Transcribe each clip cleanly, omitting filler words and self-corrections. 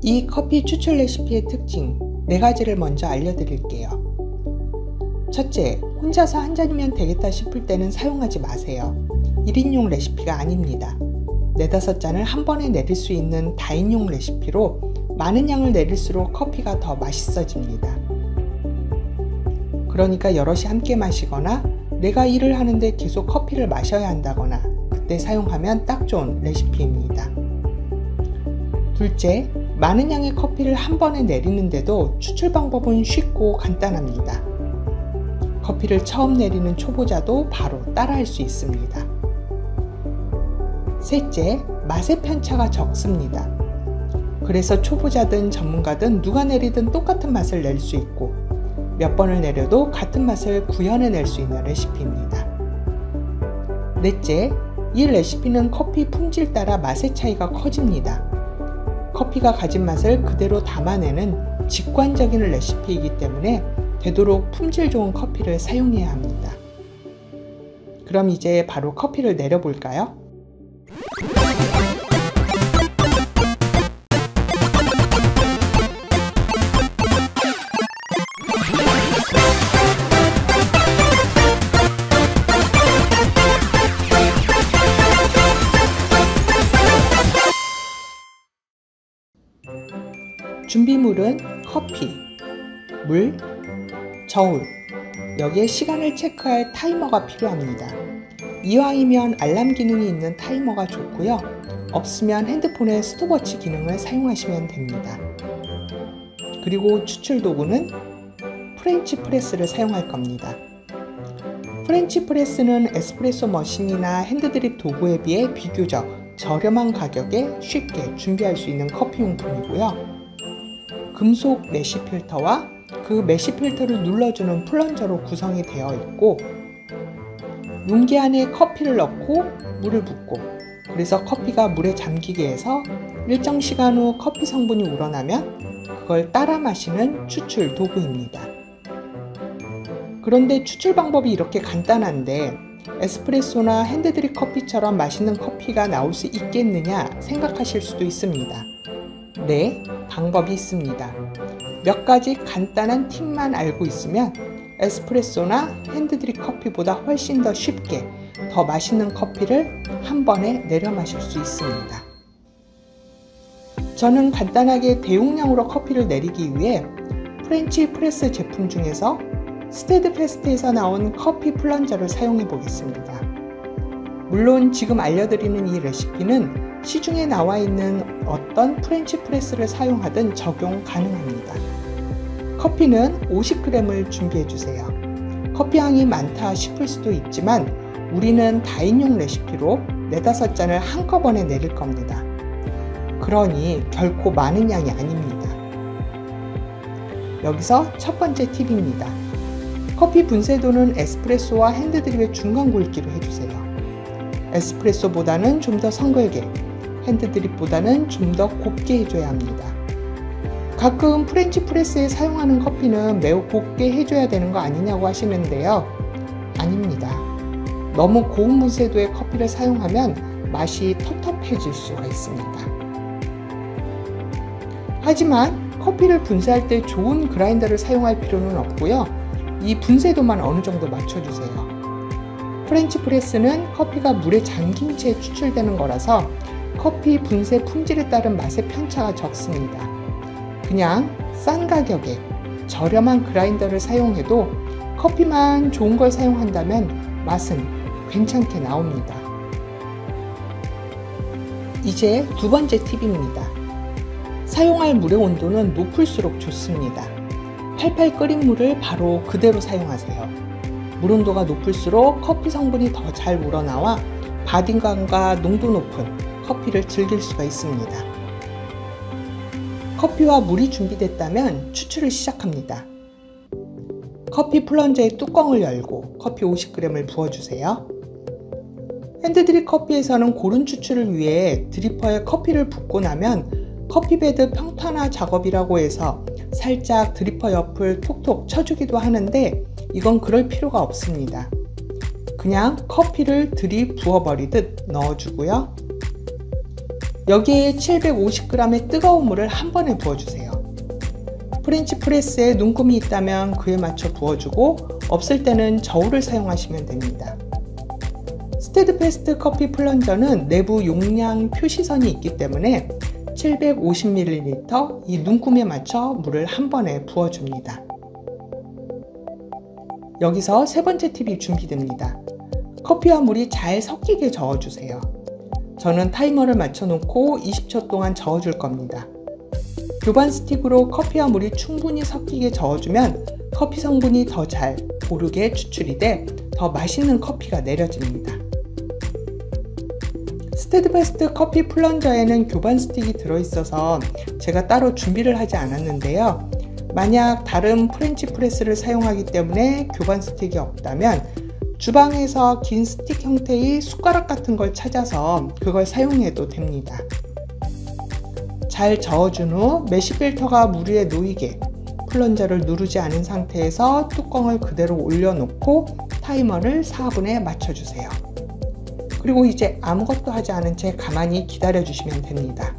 이 커피 추출 레시피의 특징 4가지를 먼저 알려드릴게요. 첫째, 혼자서 한 잔이면 되겠다 싶을 때는 사용하지 마세요. 1인용 레시피가 아닙니다. 4~5잔을 한 번에 내릴 수 있는 다인용 레시피로 많은 양을 내릴수록 커피가 더 맛있어집니다. 그러니까 여럿이 함께 마시거나 내가 일을 하는데 계속 커피를 마셔야 한다거나 그때 사용하면 딱 좋은 레시피입니다. 둘째, 많은 양의 커피를 한 번에 내리는데도 추출 방법은 쉽고 간단합니다. 커피를 처음 내리는 초보자도 바로 따라할 수 있습니다. 셋째, 맛의 편차가 적습니다. 그래서 초보자든 전문가든 누가 내리든 똑같은 맛을 낼 수 있고 몇 번을 내려도 같은 맛을 구현해낼 수 있는 레시피입니다. 넷째, 이 레시피는 커피 품질 따라 맛의 차이가 커집니다. 커피가 가진 맛을 그대로 담아내는 직관적인 레시피이기 때문에 되도록 품질 좋은 커피를 사용해야 합니다. 그럼 이제 바로 커피를 내려볼까요? 준비물은 커피, 물, 저울, 여기에 시간을 체크할 타이머가 필요합니다. 이왕이면 알람 기능이 있는 타이머가 좋고요. 없으면 핸드폰의 스톱워치 기능을 사용하시면 됩니다. 그리고 추출 도구는 프렌치 프레스를 사용할 겁니다. 프렌치 프레스는 에스프레소 머신이나 핸드드립 도구에 비해 비교적 저렴한 가격에 쉽게 준비할 수 있는 커피 용품이고요. 금속 메쉬 필터와 그 메쉬 필터를 눌러주는 플런저로 구성이 되어 있고 용기 안에 커피를 넣고 물을 붓고 그래서 커피가 물에 잠기게 해서 일정 시간 후 커피 성분이 우러나면 그걸 따라 마시는 추출 도구입니다. 그런데 추출 방법이 이렇게 간단한데 에스프레소나 핸드드립 커피처럼 맛있는 커피가 나올 수 있겠느냐 생각하실 수도 있습니다. 네, 방법이 있습니다. 몇 가지 간단한 팁만 알고 있으면 에스프레소나 핸드드립 커피보다 훨씬 더 쉽게 더 맛있는 커피를 한 번에 내려 마실 수 있습니다. 저는 간단하게 대용량으로 커피를 내리기 위해 프렌치 프레스 제품 중에서 스테드패스트에서 나온 커피 플런저를 사용해 보겠습니다. 물론 지금 알려드리는 이 레시피는 시중에 나와 있는 어떤 프렌치 프레스를 사용하든 적용 가능합니다. 커피는 50g을 준비해 주세요. 커피 양이 많다 싶을 수도 있지만 우리는 다인용 레시피로 4~5잔을 한꺼번에 내릴 겁니다. 그러니 결코 많은 양이 아닙니다. 여기서 첫 번째 팁입니다. 커피 분쇄도는 에스프레소와 핸드드립의 중간 굵기로 해주세요. 에스프레소보다는 좀 더 성글게, 핸드드립보다는 좀 더 곱게 해줘야 합니다. 가끔 프렌치 프레스에 사용하는 커피는 매우 곱게 해줘야 되는 거 아니냐고 하시는데요. 아닙니다. 너무 고운 분쇄도의 커피를 사용하면 맛이 텁텁해질 수가 있습니다. 하지만 커피를 분쇄할 때 좋은 그라인더를 사용할 필요는 없고요. 이 분쇄도만 어느 정도 맞춰주세요. 프렌치 프레스는 커피가 물에 잠긴 채 추출되는 거라서 커피 분쇄 품질에 따른 맛의 편차가 적습니다. 그냥 싼 가격에 저렴한 그라인더를 사용해도 커피만 좋은 걸 사용한다면 맛은 괜찮게 나옵니다. 이제 두 번째 팁입니다. 사용할 물의 온도는 높을수록 좋습니다. 팔팔 끓인 물을 바로 그대로 사용하세요. 물 온도가 높을수록 커피 성분이 더 잘 우러나와 바디감과 농도 높은 커피를 즐길 수가 있습니다. 커피와 물이 준비됐다면 추출을 시작합니다. 커피 플런저의 뚜껑을 열고 커피 50g을 부어주세요. 핸드드립 커피에서는 고른 추출을 위해 드리퍼에 커피를 붓고 나면 커피베드 평탄화 작업이라고 해서 살짝 드리퍼 옆을 톡톡 쳐주기도 하는데 이건 그럴 필요가 없습니다. 그냥 커피를 들이부어버리듯 넣어주고요. 여기에 750g의 뜨거운 물을 한 번에 부어주세요. 프렌치 프레스에 눈금이 있다면 그에 맞춰 부어주고 없을 때는 저울을 사용하시면 됩니다. 스테드패스트 커피 플런저는 내부 용량 표시선이 있기 때문에 750ml 이 눈금에 맞춰 물을 한 번에 부어줍니다. 여기서 세 번째 팁이 준비됩니다. 커피와 물이 잘 섞이게 저어주세요. 저는 타이머를 맞춰 놓고 20초 동안 저어줄 겁니다. 교반 스틱으로 커피와 물이 충분히 섞이게 저어주면 커피 성분이 더 잘 고르게 추출이 돼 더 맛있는 커피가 내려집니다. 스테드패스트 커피 플런저에는 교반 스틱이 들어있어서 제가 따로 준비를 하지 않았는데요. 만약 다른 프렌치 프레스를 사용하기 때문에 교반 스틱이 없다면 주방에서 긴 스틱 형태의 숟가락 같은 걸 찾아서 그걸 사용해도 됩니다. 잘 저어준 후 메쉬 필터가 물 위에 놓이게 플런저를 누르지 않은 상태에서 뚜껑을 그대로 올려놓고 타이머를 4분에 맞춰주세요. 그리고 이제 아무것도 하지 않은 채 가만히 기다려주시면 됩니다.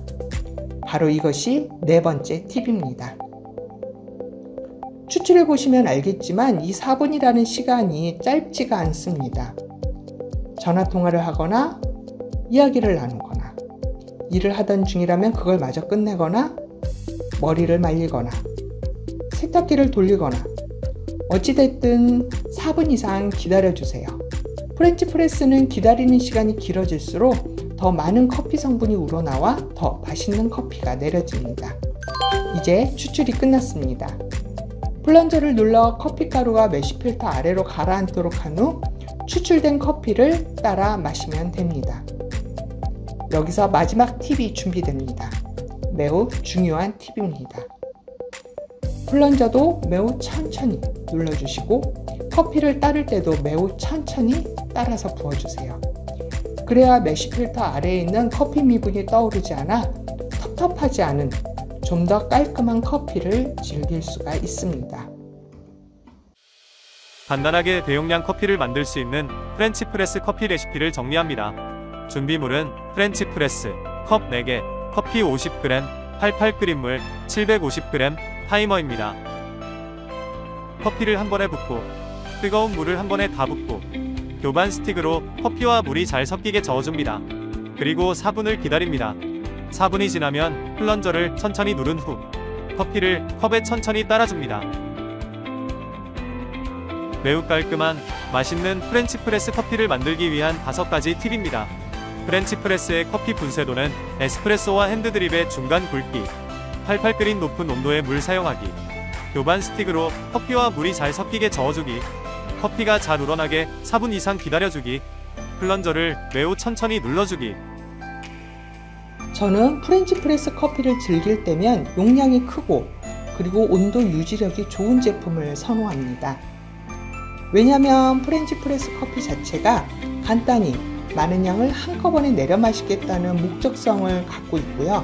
바로 이것이 네 번째 팁입니다. 추출해 보시면 알겠지만 이 4분이라는 시간이 짧지가 않습니다. 전화통화를 하거나 이야기를 나누거나 일을 하던 중이라면 그걸 마저 끝내거나 머리를 말리거나 세탁기를 돌리거나 어찌됐든 4분 이상 기다려주세요. 프렌치 프레스는 기다리는 시간이 길어질수록 더 많은 커피 성분이 우러나와 더 맛있는 커피가 내려집니다. 이제 추출이 끝났습니다. 플런저를 눌러 커피가루가 메쉬 필터 아래로 가라앉도록 한 후 추출된 커피를 따라 마시면 됩니다. 여기서 마지막 팁이 준비됩니다. 매우 중요한 팁입니다. 플런저도 매우 천천히 눌러주시고 커피를 따를 때도 매우 천천히 따라서 부어주세요. 그래야 메쉬 필터 아래에 있는 커피 미분이 떠오르지 않아 텁텁하지 않은 좀 더 깔끔한 커피를 즐길 수가 있습니다. 간단하게 대용량 커피를 만들 수 있는 프렌치 프레스 커피 레시피를 정리합니다. 준비물은 프렌치 프레스, 컵 4개, 커피 50g, 88 끓인 물 750g, 타이머입니다. 커피를 한 번에 붓고 뜨거운 물을 한 번에 다 붓고 교반 스틱으로 커피와 물이 잘 섞이게 저어줍니다. 그리고 4분을 기다립니다. 4분이 지나면 플런저를 천천히 누른 후 커피를 컵에 천천히 따라줍니다. 매우 깔끔한 맛있는 프렌치 프레스 커피를 만들기 위한 5가지 팁입니다. 프렌치 프레스의 커피 분쇄도는 에스프레소와 핸드드립의 중간 굵기, 88 끓인 높은 온도의 물 사용하기, 교반 스틱으로 커피와 물이 잘 섞이게 저어주기, 커피가 잘 우러나게 4분 이상 기다려주기, 플런저를 매우 천천히 눌러주기. 저는 프렌치 프레스 커피를 즐길 때면 용량이 크고 그리고 온도 유지력이 좋은 제품을 선호합니다. 왜냐하면 프렌치 프레스 커피 자체가 간단히 많은 양을 한꺼번에 내려 마시겠다는 목적성을 갖고 있고요.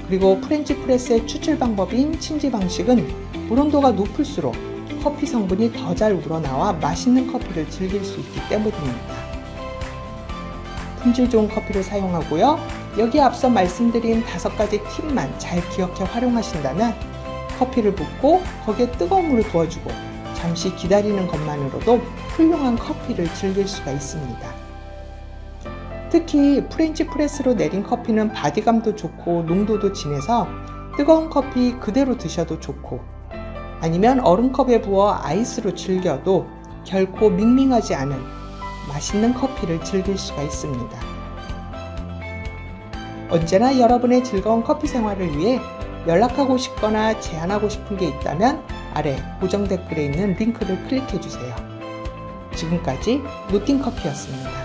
그리고 프렌치 프레스의 추출 방법인 침지 방식은 물 온도가 높을수록 커피 성분이 더 잘 우러나와 맛있는 커피를 즐길 수 있기 때문입니다. 품질 좋은 커피를 사용하고요. 여기 앞서 말씀드린 5가지 팁만 잘 기억해 활용하신다면 커피를 붓고 거기에 뜨거운 물을 부어주고 잠시 기다리는 것만으로도 훌륭한 커피를 즐길 수가 있습니다. 특히 프렌치 프레스로 내린 커피는 바디감도 좋고 농도도 진해서 뜨거운 커피 그대로 드셔도 좋고 아니면 얼음컵에 부어 아이스로 즐겨도 결코 밍밍하지 않은 맛있는 커피를 즐길 수가 있습니다. 언제나 여러분의 즐거운 커피 생활을 위해 연락하고 싶거나 제안하고 싶은 게 있다면 아래 고정 댓글에 있는 링크를 클릭해 주세요. 지금까지 노팅커피였습니다.